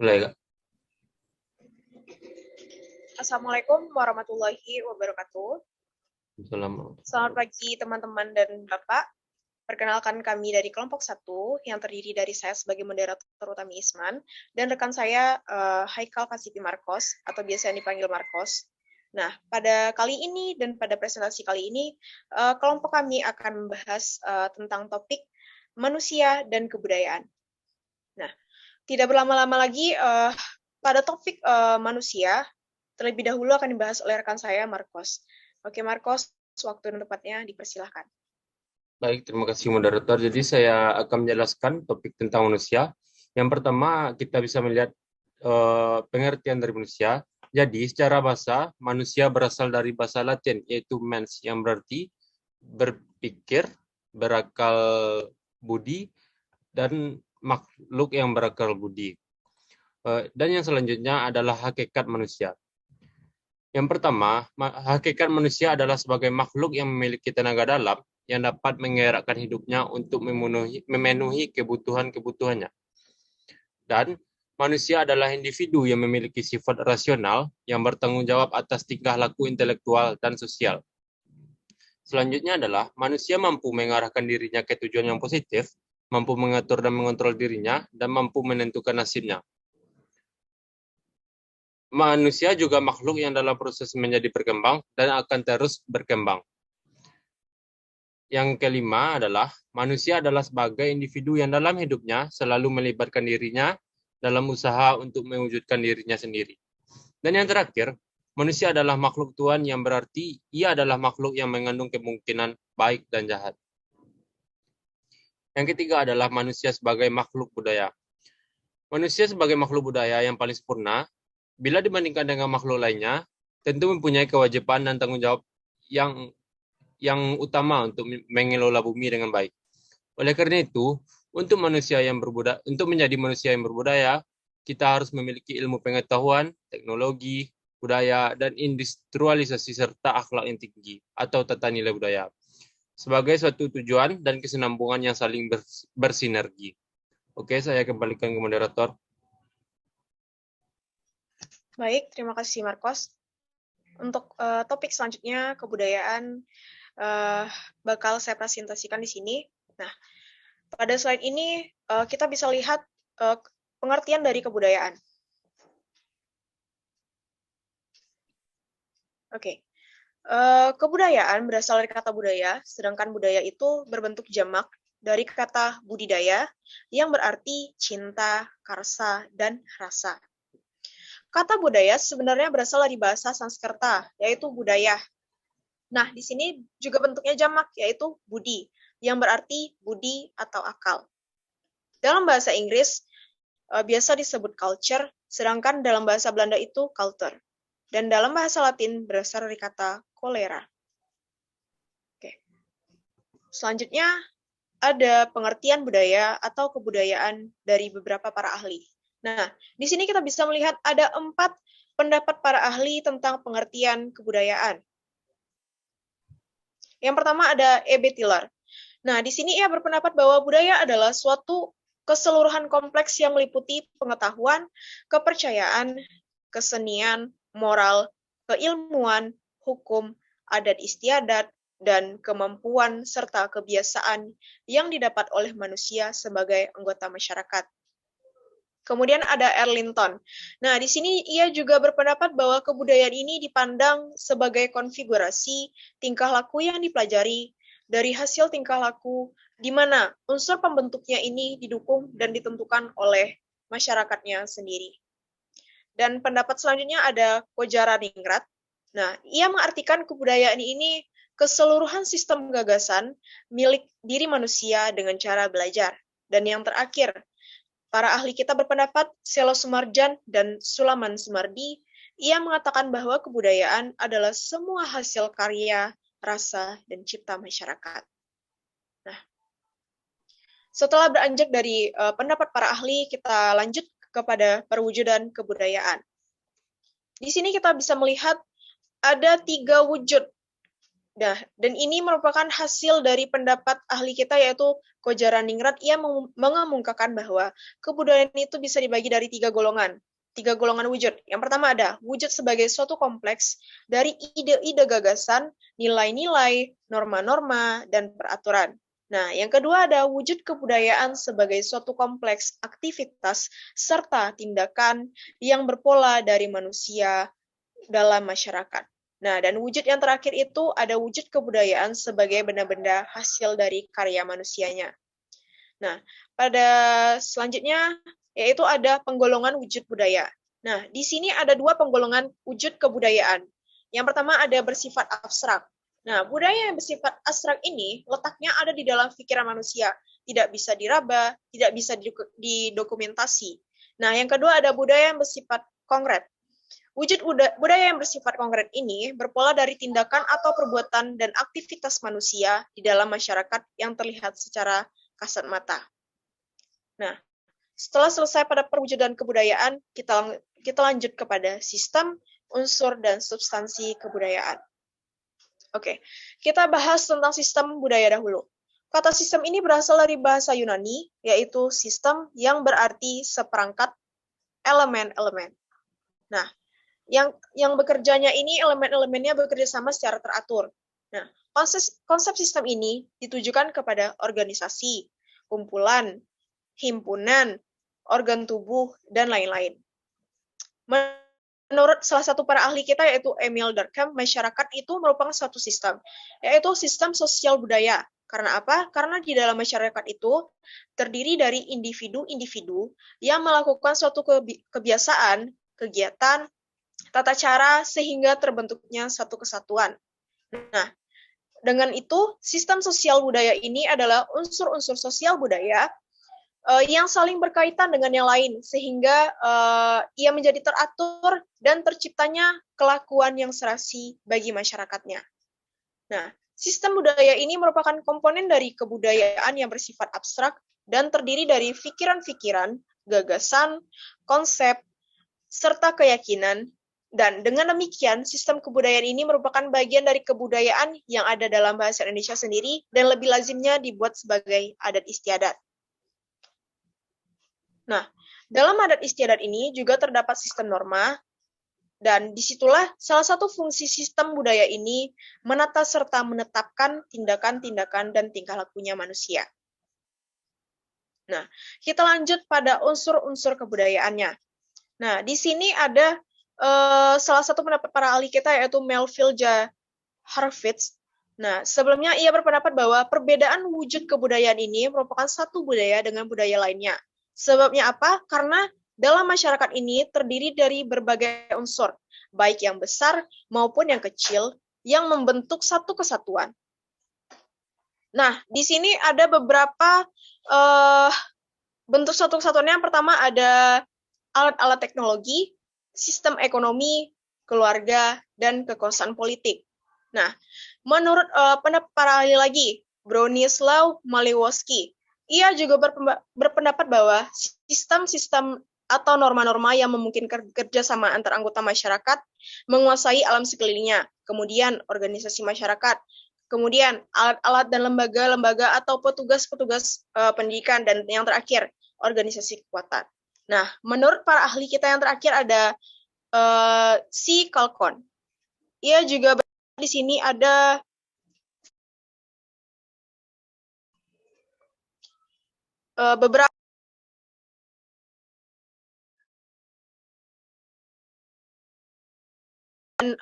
Mulai, Kak. Assalamualaikum warahmatullahi wabarakatuh. Selamat. Selamat pagi teman-teman dan Bapak. Perkenalkan kami dari kelompok 1 yang terdiri dari saya sebagai moderator utama Isman dan rekan saya Haikal Kasipi Marcos atau biasa yang dipanggil Marcos. Nah, pada kali ini dan pada presentasi kali ini kelompok kami akan membahas tentang topik manusia dan kebudayaan. Nah, tidak berlama-lama lagi pada topik manusia terlebih dahulu akan dibahas oleh rekan saya, Marcos. Oke, Marcos, waktu dan tempatnya dipersilahkan. Baik, terima kasih moderator. Jadi saya akan menjelaskan topik tentang manusia. Yang pertama, kita bisa melihat pengertian dari manusia. Jadi, secara bahasa, manusia berasal dari bahasa Latin, yaitu mens, yang berarti berpikir, berakal budi, dan makhluk yang berakal budi. Dan yang selanjutnya adalah hakikat manusia. Yang pertama, hakikat manusia adalah sebagai makhluk yang memiliki tenaga dalam yang dapat menggerakkan hidupnya untuk memenuhi kebutuhan-kebutuhannya. Dan manusia adalah individu yang memiliki sifat rasional yang bertanggung jawab atas tingkah laku intelektual dan sosial. Selanjutnya adalah manusia mampu mengarahkan dirinya ke tujuan yang positif, mampu mengatur dan mengontrol dirinya, dan mampu menentukan nasibnya. Manusia juga makhluk yang dalam proses menjadi berkembang dan akan terus berkembang. Yang kelima adalah manusia adalah sebagai individu yang dalam hidupnya selalu melibatkan dirinya dalam usaha untuk mewujudkan dirinya sendiri. Dan yang terakhir, manusia adalah makhluk Tuhan yang berarti ia adalah makhluk yang mengandung kemungkinan baik dan jahat. Yang ketiga adalah manusia sebagai makhluk budaya. Manusia sebagai makhluk budaya yang paling sempurna, bila dibandingkan dengan makhluk lainnya, tentu mempunyai kewajiban dan tanggung jawab yang utama untuk mengelola bumi dengan baik. Oleh karena itu, untuk menjadi manusia yang berbudaya, kita harus memiliki ilmu pengetahuan, teknologi, budaya, dan industrialisasi serta akhlak yang tinggi atau tata nilai budaya sebagai suatu tujuan dan kesinambungan yang saling bersinergi. Oke, saya kembalikan ke moderator. Baik, terima kasih Marcos. Untuk topik selanjutnya, kebudayaan, bakal saya presentasikan di sini. Nah, pada slide ini kita bisa lihat pengertian dari kebudayaan. Oke. Kebudayaan berasal dari kata budaya, sedangkan budaya itu berbentuk jamak dari kata budidaya yang berarti cinta, karsa, dan rasa. Kata budaya sebenarnya berasal dari bahasa Sanskerta, yaitu budaya. Nah, di sini juga bentuknya jamak, yaitu budi, yang berarti budi atau akal. Dalam bahasa Inggris, biasa disebut culture, sedangkan dalam bahasa Belanda itu culture. Dan dalam bahasa Latin berasal dari kata cholera. Oke. Selanjutnya, ada pengertian budaya atau kebudayaan dari beberapa para ahli. Nah, di sini kita bisa melihat ada 4 pendapat para ahli tentang pengertian kebudayaan. Yang pertama ada E.B. Tiller. Nah, di sini ia berpendapat bahwa budaya adalah suatu keseluruhan kompleks yang meliputi pengetahuan, kepercayaan, kesenian, moral, keilmuan, hukum, adat istiadat, dan kemampuan serta kebiasaan yang didapat oleh manusia sebagai anggota masyarakat. Kemudian ada Erlinton. Nah, di sini ia juga berpendapat bahwa kebudayaan ini dipandang sebagai konfigurasi tingkah laku yang dipelajari dari hasil tingkah laku di mana unsur pembentuknya ini didukung dan ditentukan oleh masyarakatnya sendiri. Dan pendapat selanjutnya ada Kojaraningrat. Nah, ia mengartikan kebudayaan ini keseluruhan sistem gagasan milik diri manusia dengan cara belajar. Dan yang terakhir, para ahli kita berpendapat Selo Sumarjan dan Sulaman Sumardi, ia mengatakan bahwa kebudayaan adalah semua hasil karya, rasa, dan cipta masyarakat. Nah, setelah beranjak dari pendapat para ahli, kita lanjut kepada perwujudan kebudayaan. Di sini kita bisa melihat ada 3 wujud Dan ini merupakan hasil dari pendapat ahli kita yaitu Kojaraningrat. Ia mengemukakan bahwa kebudayaan itu bisa dibagi dari tiga golongan wujud. Yang pertama ada wujud sebagai suatu kompleks dari ide-ide gagasan, nilai-nilai, norma-norma, dan peraturan. Nah, yang kedua ada wujud kebudayaan sebagai suatu kompleks aktivitas serta tindakan yang berpola dari manusia dalam masyarakat. Nah, dan wujud yang terakhir itu ada wujud kebudayaan sebagai benda-benda hasil dari karya manusianya. Nah, pada selanjutnya yaitu ada penggolongan wujud budaya. Nah, di sini ada dua penggolongan wujud kebudayaan. Yang pertama ada bersifat abstrak. Nah, budaya yang bersifat abstrak ini letaknya ada di dalam pikiran manusia, tidak bisa diraba, tidak bisa didokumentasi. Nah, yang kedua ada budaya yang bersifat konkret. Wujud budaya yang bersifat konkret ini berpola dari tindakan atau perbuatan dan aktivitas manusia di dalam masyarakat yang terlihat secara kasat mata. Nah, setelah selesai pada perwujudan kebudayaan, kita lanjut kepada sistem, unsur, dan substansi kebudayaan. Oke, kita bahas tentang sistem budaya dahulu. Kata sistem ini berasal dari bahasa Yunani, yaitu sistem yang berarti seperangkat elemen-elemen. Nah, yang bekerjanya ini elemen-elemennya bekerja sama secara teratur. Nah, konsep sistem ini ditujukan kepada organisasi, kumpulan, himpunan, organ tubuh, dan lain-lain. Menurut salah satu para ahli kita yaitu Emil Durkheim, masyarakat itu merupakan suatu sistem, yaitu sistem sosial budaya. Karena apa? Karena di dalam masyarakat itu terdiri dari individu-individu yang melakukan suatu kebiasaan, kegiatan, tata cara sehingga terbentuknya satu kesatuan. Nah, dengan itu sistem sosial budaya ini adalah unsur-unsur sosial budaya yang saling berkaitan dengan yang lain, sehingga ia menjadi teratur dan terciptanya kelakuan yang serasi bagi masyarakatnya. Nah, sistem budaya ini merupakan komponen dari kebudayaan yang bersifat abstrak dan terdiri dari pikiran-pikiran, gagasan, konsep, serta keyakinan. Dan dengan demikian, sistem kebudayaan ini merupakan bagian dari kebudayaan yang ada dalam bahasa Indonesia sendiri dan lebih lazimnya dibuat sebagai adat istiadat. Nah, dalam adat istiadat ini juga terdapat sistem norma, dan disitulah salah satu fungsi sistem budaya ini menata serta menetapkan tindakan-tindakan dan tingkah lakunya manusia. Nah, kita lanjut pada unsur-unsur kebudayaannya. Nah, di sini ada salah satu pendapat para ahli kita yaitu Melville J. Hurwitz. Nah, sebelumnya ia berpendapat bahwa perbedaan wujud kebudayaan ini merupakan satu budaya dengan budaya lainnya. Sebabnya apa? Karena dalam masyarakat ini terdiri dari berbagai unsur, baik yang besar maupun yang kecil, yang membentuk satu kesatuan. Nah, di sini ada beberapa bentuk satu kesatuan. Yang pertama ada alat-alat teknologi, sistem ekonomi, keluarga, dan kekuasaan politik. Nah, menurut pendapat para ahli lagi, Bronislaw Malewski, ia juga berpendapat bahwa sistem-sistem atau norma-norma yang memungkinkan kerjasama antar anggota masyarakat menguasai alam sekelilingnya, kemudian organisasi masyarakat, kemudian alat-alat dan lembaga-lembaga atau petugas-petugas pendidikan, dan yang terakhir, organisasi kekuatan. Nah, menurut para ahli kita yang terakhir ada C. Calcon. Ia juga di sini ada beberapa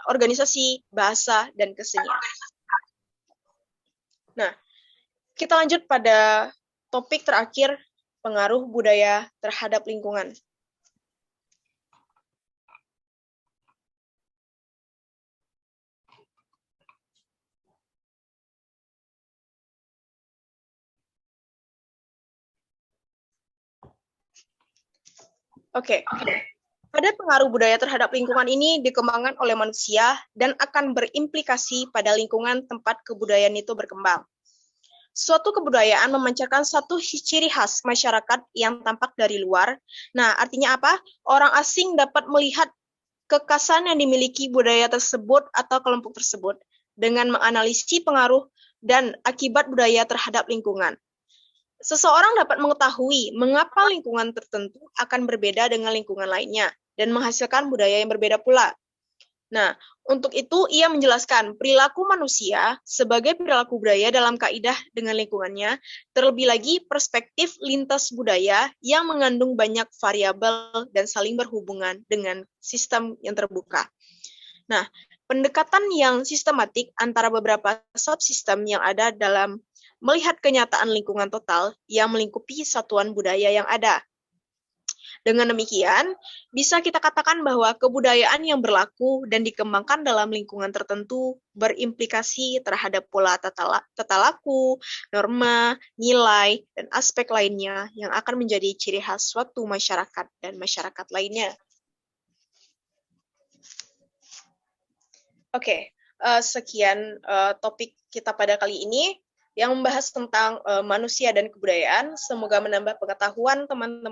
organisasi bahasa dan kesenian. Nah, kita lanjut pada topik terakhir, pengaruh budaya terhadap lingkungan. Oke. Pada pengaruh budaya terhadap lingkungan ini dikembangkan oleh manusia dan akan berimplikasi pada lingkungan tempat kebudayaan itu berkembang. Suatu kebudayaan memancarkan satu ciri khas masyarakat yang tampak dari luar. Nah, artinya apa? Orang asing dapat melihat kekhasan yang dimiliki budaya tersebut atau kelompok tersebut dengan menganalisis pengaruh dan akibat budaya terhadap lingkungan. Seseorang dapat mengetahui mengapa lingkungan tertentu akan berbeda dengan lingkungan lainnya dan menghasilkan budaya yang berbeda pula. Nah, untuk itu ia menjelaskan perilaku manusia sebagai perilaku budaya dalam kaidah dengan lingkungannya, terlebih lagi perspektif lintas budaya yang mengandung banyak variabel dan saling berhubungan dengan sistem yang terbuka. Nah, pendekatan yang sistematik antara beberapa subsistem yang ada dalam melihat kenyataan lingkungan total yang melingkupi satuan budaya yang ada. Dengan demikian, bisa kita katakan bahwa kebudayaan yang berlaku dan dikembangkan dalam lingkungan tertentu berimplikasi terhadap pola tata laku, norma, nilai, dan aspek lainnya yang akan menjadi ciri khas suatu masyarakat dan masyarakat lainnya. Oke, sekian topik kita pada kali ini yang membahas tentang manusia dan kebudayaan. Semoga menambah pengetahuan teman-teman